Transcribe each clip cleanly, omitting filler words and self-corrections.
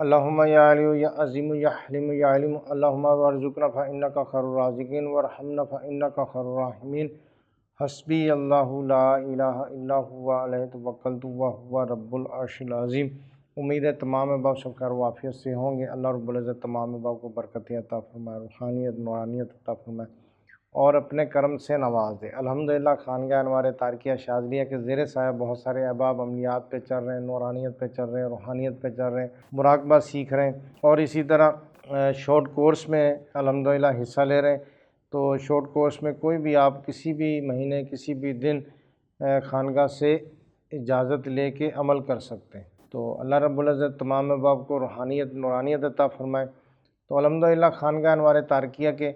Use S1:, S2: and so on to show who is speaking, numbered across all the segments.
S1: اللہم یا علی یا عظیم یا حلیم یا علیم اللہم وارزقنا فإنک خیر الرازقین وارحمنا فإنک خیر الراحمین حسبی اللہ لا الہ الا هو علیہ توکلت وہو رب العرش العظیم۔ امید ہے تمام احباب سب خیر و عافیت سے ہوں گے۔ اللہ رب العزت تمام احباب کو برکتیں عطا فرمائے، روحانیت نورانیت عطا فرمائے اور اپنے کرم سے نواز دے۔ الحمدللہ خانقاہ انوار تارکیہ شاذلیہ کے زیر سایہ بہت سارے احباب عملیات پہ چل رہے ہیں، نورانیت پہ چل رہے ہیں، روحانیت پہ چل رہے ہیں، مراقبہ سیکھ رہے ہیں اور اسی طرح شارٹ کورس میں الحمدللہ حصہ لے رہے ہیں۔ تو شارٹ کورس میں کوئی بھی آپ کسی بھی مہینے کسی بھی دن خانقاہ سے اجازت لے کے عمل کر سکتے ہیں۔ تو اللہ رب العزت تمام احباب کو روحانیت نورانیت عطا فرمائے۔ تو الحمدللہ خانقاہ انوار تارکیہ کے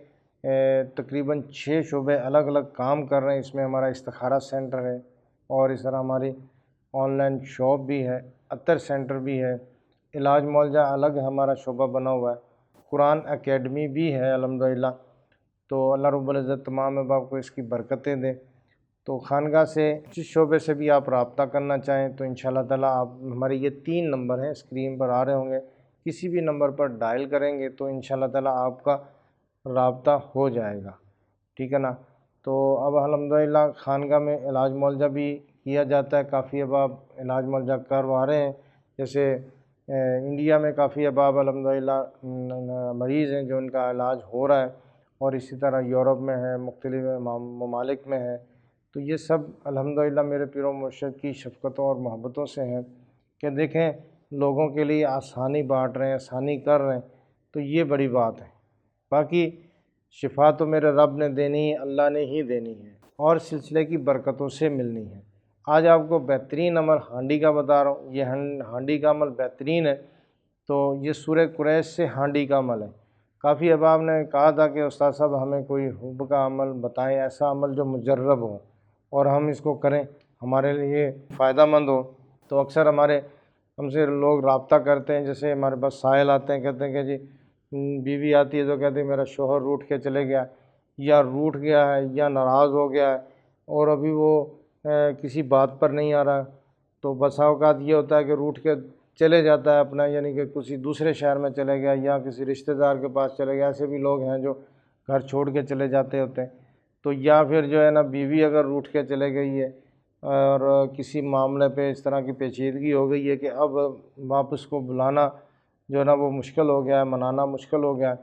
S1: تقریباً 6 شعبے الگ الگ کام کر رہے ہیں۔ اس میں ہمارا استخارہ سینٹر ہے اور اس طرح ہماری آن لائن شاپ بھی ہے، عطر سینٹر بھی ہے، علاج معالجہ الگ ہمارا شعبہ بنا ہوا ہے، قرآن اکیڈمی بھی ہے الحمدللہ۔ تو اللہ رب العزت تمام احباب کو اس کی برکتیں دے۔ تو خانقاہ سے جس شعبے سے بھی آپ رابطہ کرنا چاہیں تو انشاءاللہ تعالیٰ آپ ہمارے یہ 3 نمبر ہیں اسکرین پر آ رہے ہوں گے، کسی بھی نمبر پر ڈائل کریں گے تو انشاءاللہ تعالیٰ آپ کا رابطہ ہو جائے گا، ٹھیک ہے نا۔ تو اب الحمدللہ خانقاہ میں علاج معالجہ بھی کیا جاتا ہے، کافی احباب علاج معالجہ کروا رہے ہیں۔ جیسے انڈیا میں کافی احباب الحمدللہ مریض ہیں جو ان کا علاج ہو رہا ہے اور اسی طرح یورپ میں ہے، مختلف ممالک میں ہے۔ تو یہ سب الحمدللہ میرے پیر و مرشد کی شفقتوں اور محبتوں سے ہیں کہ دیکھیں لوگوں کے لیے آسانی بانٹ رہے ہیں، آسانی کر رہے ہیں، تو یہ بڑی بات ہے۔ باقی شفا تو میرے رب نے دینی ہے، اللہ نے ہی دینی ہے اور سلسلے کی برکتوں سے ملنی ہے۔ آج آپ کو بہترین عمل ہانڈی کا بتا رہا ہوں۔ یہ ہانڈی کا عمل بہترین ہے۔ تو یہ سورہ قریش سے ہانڈی کا عمل ہے۔ کافی احباب نے کہا تھا کہ استاد صاحب ہمیں کوئی حب کا عمل بتائیں، ایسا عمل جو مجرب ہو اور ہم اس کو کریں، ہمارے لیے فائدہ مند ہو۔ تو اکثر ہم سے لوگ رابطہ کرتے ہیں، جیسے ہمارے پاس سائل آتے ہیں، کہتے ہیں کہ جی بیوی آتی ہے تو کہتی ہے میرا شوہر روٹھ کے چلے گیا یا روٹھ گیا ہے یا ناراض ہو گیا ہے اور ابھی وہ کسی بات پر نہیں آ رہا۔ تو بسا اوقات یہ ہوتا ہے کہ روٹھ کے چلے جاتا ہے اپنا، یعنی کہ کسی دوسرے شہر میں چلے گیا یا کسی رشتہ دار کے پاس چلے گیا۔ ایسے بھی لوگ ہیں جو گھر چھوڑ کے چلے جاتے ہوتے ہیں۔ تو یا پھر جو ہے نا بیوی اگر روٹھ کے چلے گئی ہے اور کسی معاملے پہ اس طرح کی پیچیدگی ہو گئی ہے کہ اب واپس کو بلانا جو ہے نا وہ مشکل ہو گیا ہے، منانا مشکل ہو گیا ہے،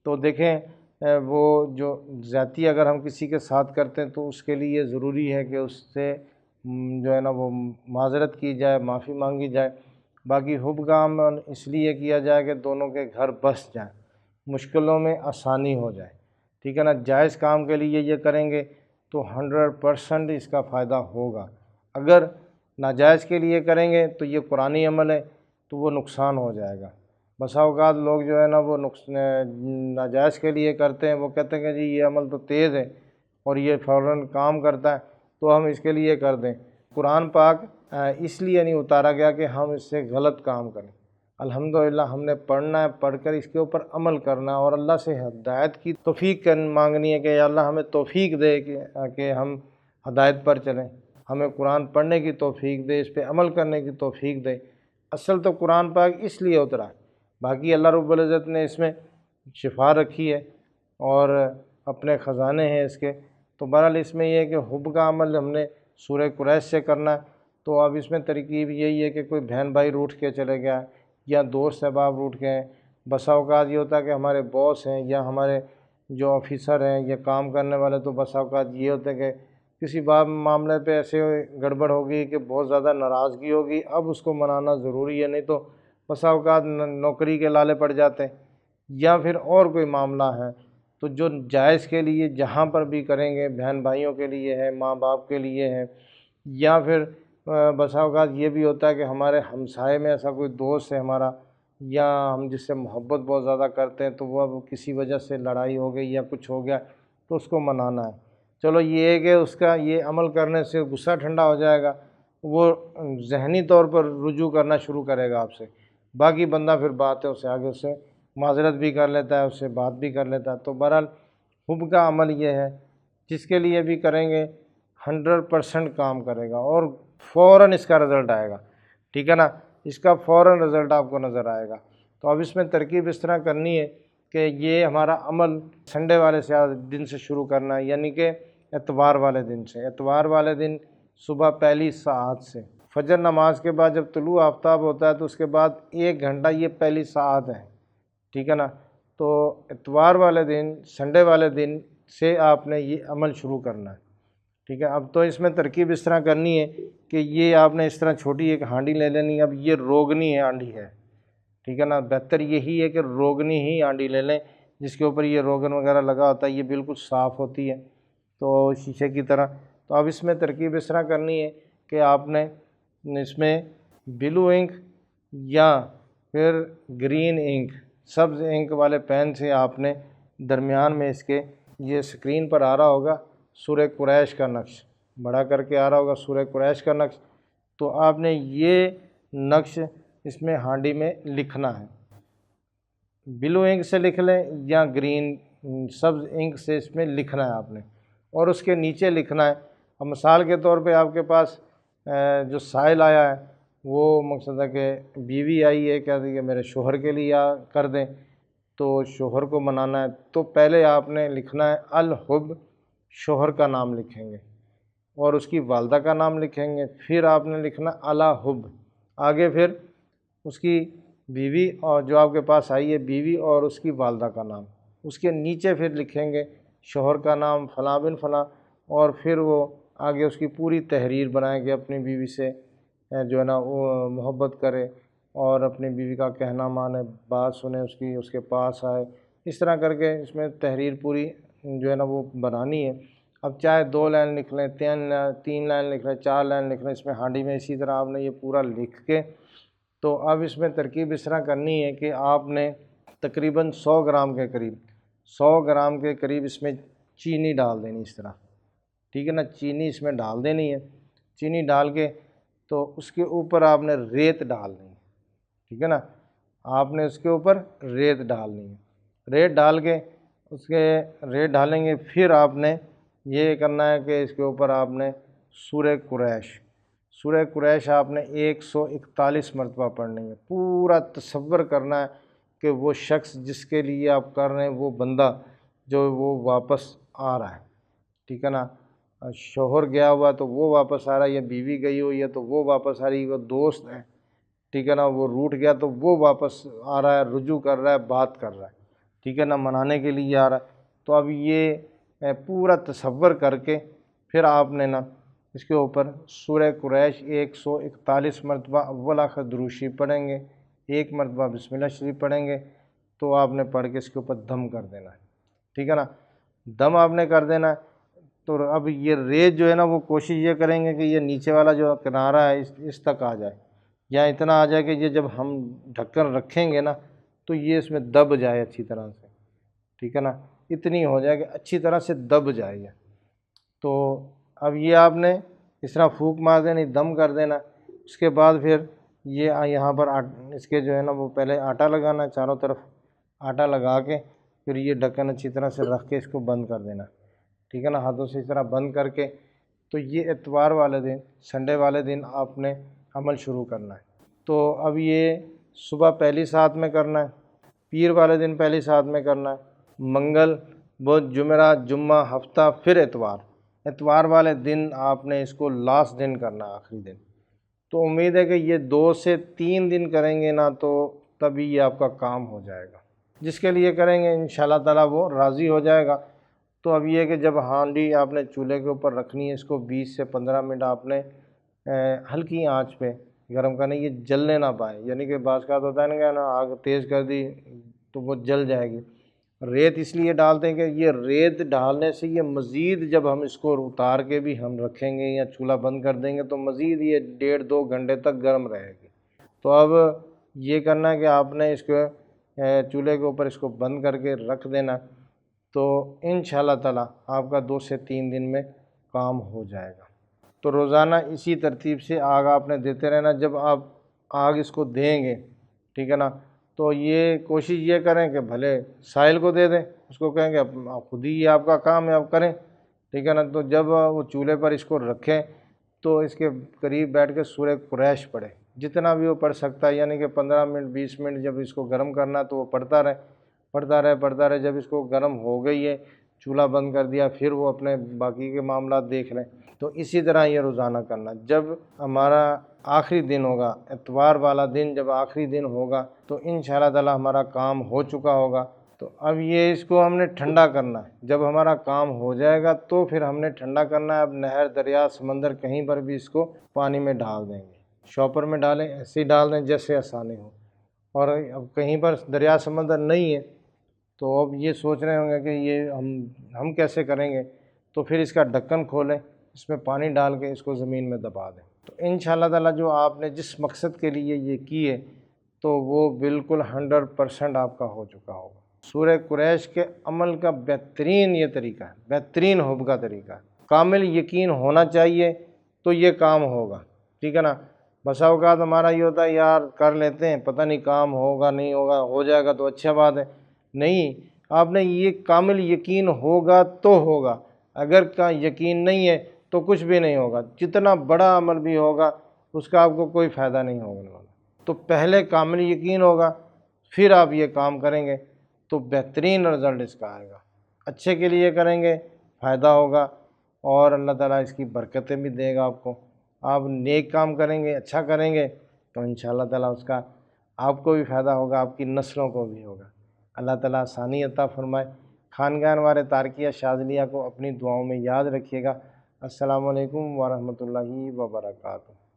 S1: تو دیکھیں وہ جو زیادتی اگر ہم کسی کے ساتھ کرتے ہیں تو اس کے لیے ضروری ہے کہ اس سے جو ہے نا وہ معذرت کی جائے، معافی مانگی جائے۔ باقی حب کا عمل اس لیے کیا جائے کہ دونوں کے گھر بس جائیں، مشکلوں میں آسانی ہو جائے، ٹھیک ہے نا۔ جائز کام کے لیے یہ کریں گے تو 100% اس کا فائدہ ہوگا۔ اگر ناجائز کے لیے کریں گے تو یہ قرآنی عمل ہے تو وہ نقصان ہو جائے گا۔ بسا اوقات لوگ جو ہے نا وہ ناجائز کے لیے کرتے ہیں، وہ کہتے ہیں کہ جی یہ عمل تو تیز ہے اور یہ فوراً کام کرتا ہے تو ہم اس کے لیے کر دیں۔ قرآن پاک اس لیے نہیں اتارا گیا کہ ہم اس سے غلط کام کریں۔ الحمدللہ ہم نے پڑھنا ہے، پڑھ کر اس کے اوپر عمل کرنا ہے اور اللہ سے ہدایت کی توفیق مانگنی ہے کہ یا اللہ ہمیں توفیق دے کہ ہم ہدایت پر چلیں، ہمیں قرآن پڑھنے کی توفیق دے، اس پہ عمل کرنے کی توفیق دے۔ اصل تو قرآن پاک اس لیے اترا ہے، باقی اللہ رب العزت نے اس میں شفا رکھی ہے اور اپنے خزانے ہیں اس کے۔ تو بہرحال اس میں یہ ہے کہ حب کا عمل ہم نے سورہ قریش سے کرنا ہے۔ تو اب اس میں ترکیب یہی ہے کہ کوئی بہن بھائی روٹھ کے چلے گیا یا دوست احباب روٹھ گئے ہیں۔ بسا اوقات یہ ہوتا ہے کہ ہمارے باس ہیں یا ہمارے جو آفیسر ہیں یا کام کرنے والے، تو بسا اوقات یہ ہوتا ہے کہ کسی معاملے پہ ایسے گڑبڑ ہوگی کہ بہت زیادہ ناراضگی ہوگی، اب اس کو منانا ضروری ہے، نہیں تو بسا اوقات نوکری کے لالے پڑ جاتے ہیں یا پھر اور کوئی معاملہ ہے۔ تو جو جائز کے لیے جہاں پر بھی کریں گے، بہن بھائیوں کے لیے ہے، ماں باپ کے لیے ہے، یا پھر بسا اوقات یہ بھی ہوتا ہے کہ ہمارے ہمسائے میں ایسا کوئی دوست ہے ہمارا یا ہم جس سے محبت بہت زیادہ کرتے ہیں تو وہ اب کسی وجہ سے لڑائی ہو گئی یا کچھ ہو گیا تو اس کو منانا ہے۔ چلو یہ ہے کہ اس کا یہ عمل کرنے سے غصہ ٹھنڈا ہو جائے گا، وہ ذہنی طور پر رجوع کرنا شروع کرے گا آپ سے، باقی بندہ پھر بات ہے اس سے آگے اس سے معذرت بھی کر لیتا ہے، اس سے بات بھی کر لیتا ہے۔ تو بہرحال حب کا عمل یہ ہے جس کے لیے بھی کریں گے 100% کام کرے گا اور فوراً اس کا رزلٹ آئے گا، ٹھیک ہے نا، اس کا فوراً رزلٹ آپ کو نظر آئے گا۔ تو اب اس میں ترکیب اس طرح کرنی ہے کہ یہ ہمارا عمل سنڈے والے دن سے شروع کرنا ہے، یعنی کہ اتوار والے دن سے۔ اتوار والے دن صبح پہلی ساعت سے، فجر نماز کے بعد جب طلوع آفتاب ہوتا ہے تو اس کے بعد 1 گھنٹہ یہ پہلی ساعت ہے، ٹھیک ہے نا۔ تو اتوار والے دن، سنڈے والے دن سے آپ نے یہ عمل شروع کرنا ہے، ٹھیک ہے۔ اب تو اس میں ترکیب اس طرح کرنی ہے کہ یہ آپ نے اس طرح چھوٹی ایک ہانڈی لے لینی ہے۔ اب یہ روغنی ہانڈی ہے، ٹھیک ہے نا۔ بہتر یہی ہے کہ روغنی ہی ہانڈی لے لیں، جس کے اوپر یہ روغن وغیرہ لگا ہوتا ہے، یہ بالکل صاف ہوتی ہے تو شیشے کی طرح۔ تو اب اس میں ترکیب اس طرح کرنی ہے کہ آپ نے اس میں بلو انک یا پھر گرین انک، سبز انک والے پین سے آپ نے درمیان میں اس کے، یہ اسکرین پر آ رہا ہوگا سورہ قریش کا نقش، بڑا کر کے آ رہا ہوگا سورہ قریش کا نقش، تو آپ نے یہ نقش اس میں ہانڈی میں لکھنا ہے۔ بلو انک سے لکھ لیں یا گرین سبز انک سے اس میں لکھنا ہے آپ نے، اور اس کے نیچے لکھنا ہے۔ اب مثال کے طور پہ آپ کے پاس جو سائل آیا ہے وہ مقصد ہے کہ بیوی آئی ہے، کہتی ہے کہ میرے شوہر کے لیے کر دیں، تو شوہر کو منانا ہے، تو پہلے آپ نے لکھنا ہے الحب، شوہر کا نام لکھیں گے اور اس کی والدہ کا نام لکھیں گے، پھر آپ نے لکھنا الحب، آگے پھر اس کی بیوی اور جو آپ کے پاس آئی ہے بیوی اور اس کی والدہ کا نام، اس کے نیچے پھر لکھیں گے شوہر کا نام فلاں بن فلاں، اور پھر وہ آگے اس کی پوری تحریر بنائیں گے، اپنی بیوی سے جو ہے نا وہ محبت کرے اور اپنی بیوی کا کہنا مانے، بات سنے اس کی، اس کے پاس آئے، اس طرح کر کے اس میں تحریر پوری جو ہے نا وہ بنانی ہے۔ اب چاہے 2 لائن لکھ لیں، 3 لائن لکھ لیں، 4 لائن لکھ لیں، اس میں ہانڈی میں اسی طرح آپ نے یہ پورا لکھ کے، تو اب اس میں ترکیب اس طرح کرنی ہے کہ آپ نے تقریباً 100 گرام کے قریب، 100 گرام کے قریب اس میں چینی ڈال دینی اس طرح، ٹھیک ہے نا۔ چینی اس میں ڈال دینی ہے، چینی ڈال کے تو اس کے اوپر آپ نے ریت ڈالنی ہے، ٹھیک ہے نا۔ آپ نے اس کے اوپر ریت ڈالنی ہے، ریت ڈال کے اس کے ریت ڈالیں گے، پھر آپ نے یہ کرنا ہے کہ اس کے اوپر آپ نے سورہ قریش، سورہ قریش آپ نے 141 مرتبہ پڑھنی ہے۔ پورا تصور کرنا ہے کہ وہ شخص جس کے لیے آپ کر رہے ہیں، وہ بندہ جو وہ واپس آ رہا ہے، ٹھیک ہے نا۔ شوہر گیا ہوا تو وہ واپس آ رہا ہے، یا بیوی گئی ہوئی ہے تو وہ واپس آ رہی ہے، وہ دوست ہے، ٹھیک ہے نا، وہ روٹ گیا تو وہ واپس آ رہا ہے، رجوع کر رہا ہے، بات کر رہا ہے، ٹھیک ہے نا، منانے کے لیے آ رہا ہے۔ تو اب یہ پورا تصور کر کے پھر آپ نے نا اس کے اوپر سورہ قریش 141 مرتبہ اول آخر درود شریف پڑھیں گے، 1 مرتبہ بسم اللہ شریف پڑھیں گے، تو آپ نے پڑھ کے اس کے اوپر دم کر دینا ہے، ٹھیک ہے نا۔ دم آپ نے کر دینا ہے، تو اب یہ ریت جو ہے نا وہ کوشش یہ کریں گے کہ یہ نیچے والا جو کنارہ ہے اس تک آ جائے، یا اتنا آ جائے کہ یہ جب ہم ڈھکن رکھیں گے نا تو یہ اس میں دب جائے اچھی طرح سے، ٹھیک ہے نا، اتنی ہو جائے کہ اچھی طرح سے دب جائے یہ۔ تو اب یہ آپ نے اس طرح پھونک مار دینی، دم کر دینا۔ اس کے بعد پھر یہ یہاں پر اس کے جو ہے نا وہ پہلے آٹا لگانا ہے، چاروں طرف آٹا لگا کے پھر یہ ڈھکن اچھی طرح سے رکھ کے اس کو بند کر دینا، ٹھیک ہے نا، ہاتھوں سے اس طرح بند کر کے۔ تو یہ اتوار والے دن، سنڈے والے دن آپ نے عمل شروع کرنا ہے۔ تو اب یہ صبح پہلی ساعت میں کرنا ہے، پیر والے دن پہلی ساعت میں کرنا ہے، منگل بدھ جمعرات جمعہ ہفتہ پھر اتوار، اتوار والے دن آپ نے اس کو لاسٹ دن کرنا ہے، آخری دن۔ تو امید ہے کہ یہ 2 سے 3 دن کریں گے نا تو تبھی یہ آپ کا کام ہو جائے گا، جس کے لیے کریں گے انشاءاللہ تعالیٰ وہ راضی ہو جائے گا۔ تو اب یہ کہ جب ہانڈی آپ نے چولہے کے اوپر رکھنی ہے، اس کو 20 سے 15 منٹ آپ نے ہلکی آنچ پہ گرم کرنا ہے، یہ جلنے نہ پائے، یعنی کہ بعض کا ہوتا ہے نا کہ آگ تیز کر دی تو وہ جل جائے گی۔ ریت اس لیے ڈالتے ہیں کہ یہ ریت ڈالنے سے یہ مزید، جب ہم اس کو اتار کے بھی ہم رکھیں گے یا چولہا بند کر دیں گے تو مزید یہ 1.5-2 گھنٹے تک گرم رہے گی۔ تو اب یہ کرنا ہے کہ آپ نے اس کو چولہے کے اوپر اس کو بند کر کے رکھ دینا، تو انشاءاللہ تعالیٰ آپ کا 2 سے 3 دن میں کام ہو جائے گا۔ تو روزانہ اسی ترتیب سے آگ آپ نے دیتے رہنا۔ جب آپ آگ اس کو دیں گے، ٹھیک ہے نا، تو یہ کوشش یہ کریں کہ بھلے سائل کو دے دیں، اس کو کہیں کہ آپ خود ہی یہ آپ کا کام ہے آپ کریں، ٹھیک ہے نا۔ تو جب وہ چولہے پر اس کو رکھیں تو اس کے قریب بیٹھ کے سورہ قریش پڑھیں، جتنا بھی وہ پڑھ سکتا ہے، یعنی کہ 15 منٹ 20 منٹ جب اس کو گرم کرنا تو وہ پڑھتا رہے، جب اس کو گرم ہو گئی ہے چولہا بند کر دیا، پھر وہ اپنے باقی کے معاملات دیکھ لیں۔ تو اسی طرح یہ روزانہ کرنا۔ جب ہمارا آخری دن ہوگا، اتوار والا دن جب آخری دن ہوگا تو انشاءاللہ تعالی ہمارا کام ہو چکا ہوگا۔ تو اب یہ اس کو ہم نے ٹھنڈا کرنا ہے۔ جب ہمارا کام ہو جائے گا تو پھر ہم نے ٹھنڈا کرنا ہے۔ اب نہر، دریا، سمندر کہیں پر بھی اس کو پانی میں ڈال دیں گے، شاپر میں ڈالیں، ایسے ہی ڈال دیں جیسے آسانی ہو۔ اور اب کہیں پر دریا سمندر نہیں ہے تو اب یہ سوچ رہے ہوں گے کہ یہ ہم کیسے کریں گے، تو پھر اس کا ڈھکن کھولیں، اس میں پانی ڈال کے اس کو زمین میں دبا دیں۔ تو انشاءاللہ تعالیٰ جو آپ نے جس مقصد کے لیے یہ کی ہے تو وہ بالکل 100% آپ کا ہو چکا ہوگا۔ سورہ قریش کے عمل کا بہترین یہ طریقہ ہے، بہترین حب کا طریقہ ہے۔ کامل یقین ہونا چاہیے تو یہ کام ہوگا، ٹھیک ہے نا۔ بسا اوقات ہمارا یہ ہوتا ہے یار کر لیتے ہیں، پتہ نہیں کام ہوگا نہیں ہوگا، ہو جائے گا تو اچھا بات ہے۔ نہیں، آپ نے یہ کامل یقین ہوگا تو ہوگا، اگر کا یقین نہیں ہے تو کچھ بھی نہیں ہوگا، جتنا بڑا عمل بھی ہوگا اس کا آپ کو کوئی فائدہ نہیں ہونے والا۔ تو پہلے کامل یقین ہوگا، پھر آپ یہ کام کریں گے تو بہترین رزلٹ اس کا آئے گا۔ اچھے کے لیے کریں گے، فائدہ ہوگا، اور اللہ تعالیٰ اس کی برکتیں بھی دے گا آپ کو۔ آپ نیک کام کریں گے، اچھا کریں گے تو انشاءاللہ تعالیٰ اس کا آپ کو بھی فائدہ ہوگا، آپ کی نسلوں کو بھی ہوگا۔ اللہ تعالیٰ آسانی عطا فرمائے۔ خانقاہ انوار تارکیہ شاذلیہ کو اپنی دعاؤں میں یاد رکھیے گا۔ السلام علیکم ورحمۃ اللہ وبرکاتہ۔